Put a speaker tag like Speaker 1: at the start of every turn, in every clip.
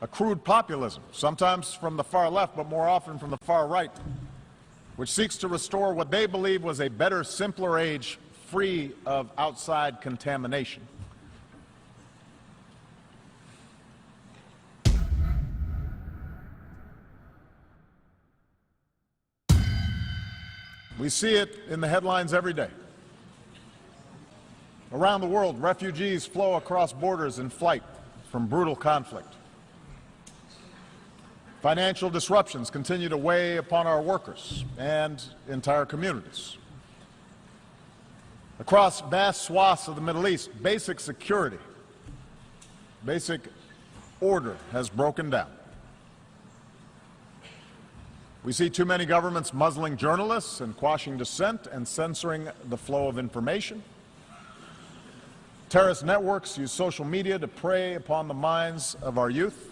Speaker 1: a crude populism, sometimes from the far left, but more often from the far right, which seeks to restore what they believe was a better, simpler age free of outside contamination. We see it in the headlines every day. Around the world, refugees flow across borders in flight from brutal conflict. Financial disruptions continue to weigh upon our workers and entire communities. Across vast swaths of the Middle East, basic security, basic order has broken down. We see too many governments muzzling journalists and quashing dissent and censoring the flow of information. Terrorist networks use social media to prey upon the minds of our youth,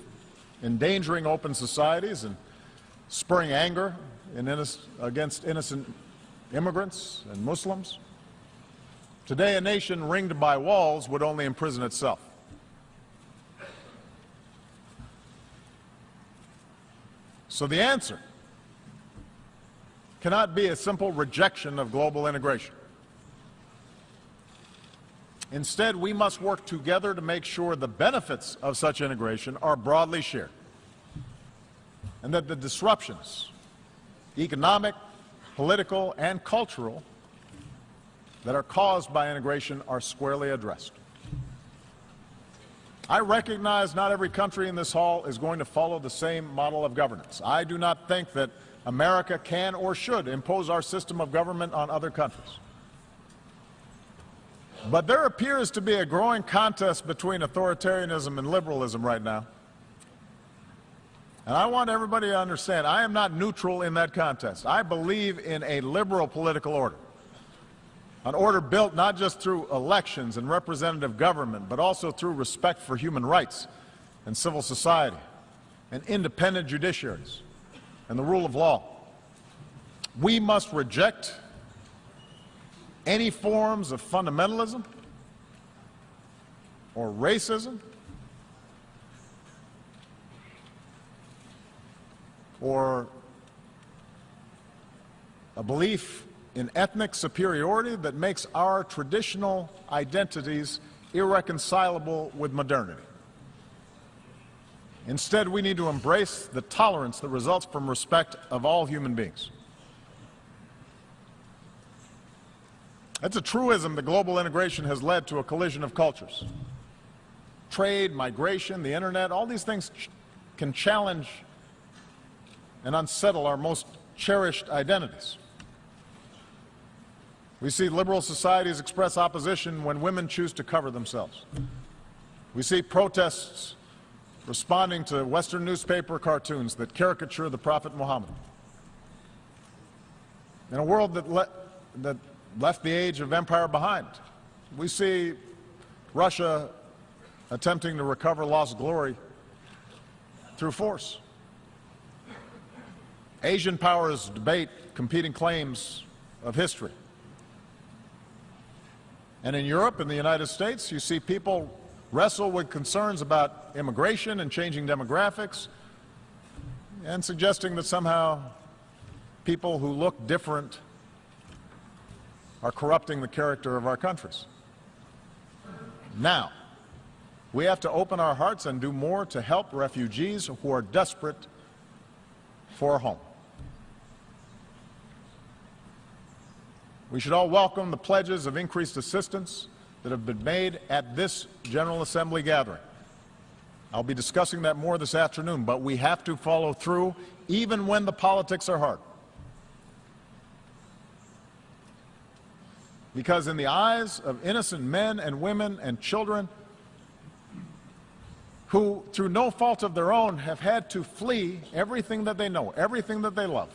Speaker 1: endangering open societies and spurring anger against innocent immigrants and Muslims. Today, a nation ringed by walls would only imprison itself. So the answer cannot be a simple rejection of global integration. Instead, we must work together to make sure the benefits of such integration are broadly shared, and that the disruptions, economic, political, and cultural, that are caused by integration are squarely addressed. I recognize not every country in this hall is going to follow the same model of governance. I do not think that America can or should impose our system of government on other countries. But there appears to be a growing contest between authoritarianism and liberalism right now. And I want everybody to understand, I am not neutral in that contest. I believe in a liberal political order, an order built not just through elections and representative government, but also through respect for human rights and civil society and independent judiciaries and the rule of law. We must reject any forms of fundamentalism or racism or a belief in ethnic superiority that makes our traditional identities irreconcilable with modernity. Instead, we need to embrace the tolerance that results from respect of all human beings. It's a truism that global integration has led to a collision of cultures. Trade, migration, the internet, all these things can challenge and unsettle our most cherished identities. We see liberal societies express opposition when women choose to cover themselves. We see protests responding to Western newspaper cartoons that caricature the Prophet Muhammad. In a world that left the age of empire behind, we see Russia attempting to recover lost glory through force. Asian powers debate competing claims of history. And in Europe and the United States, you see people wrestle with concerns about immigration and changing demographics, and suggesting that somehow people who look different are corrupting the character of our countries. Now, we have to open our hearts and do more to help refugees who are desperate for a home. We should all welcome the pledges of increased assistance that have been made at this General Assembly gathering. I'll be discussing that more this afternoon, but we have to follow through even when the politics are hard. Because in the eyes of innocent men and women and children who, through no fault of their own, have had to flee everything that they know, everything that they love,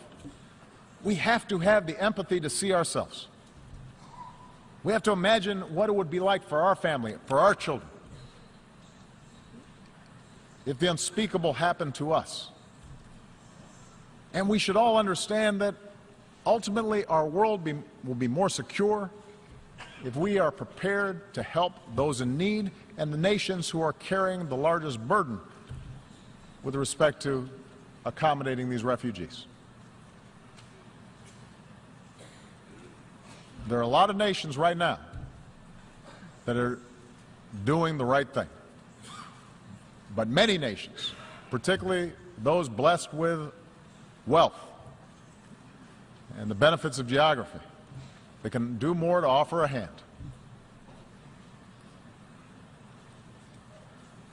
Speaker 1: we have to have the empathy to see ourselves. We have to imagine what it would be like for our family, for our children, if the unspeakable happened to us. And we should all understand that ultimately our world will be more secure if we are prepared to help those in need and the nations who are carrying the largest burden with respect to accommodating these refugees. There are a lot of nations right now that are doing the right thing. But many nations, particularly those blessed with wealth and the benefits of geography, they can do more to offer a hand.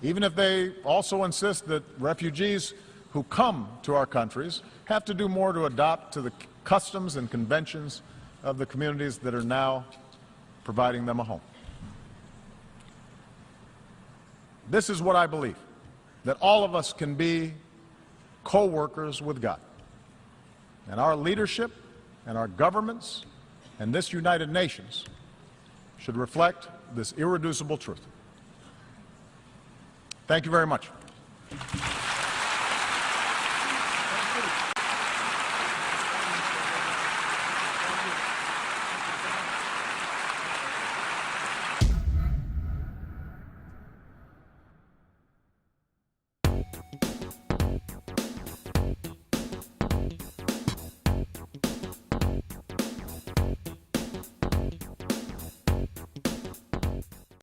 Speaker 1: Even if they also insist that refugees who come to our countries have to do more to adopt to the customs and conventions of the communities that are now providing them a home. This is what I believe, that all of us can be co-workers with God. And our leadership and our governments and this United Nations should reflect this irreducible truth. Thank you very much.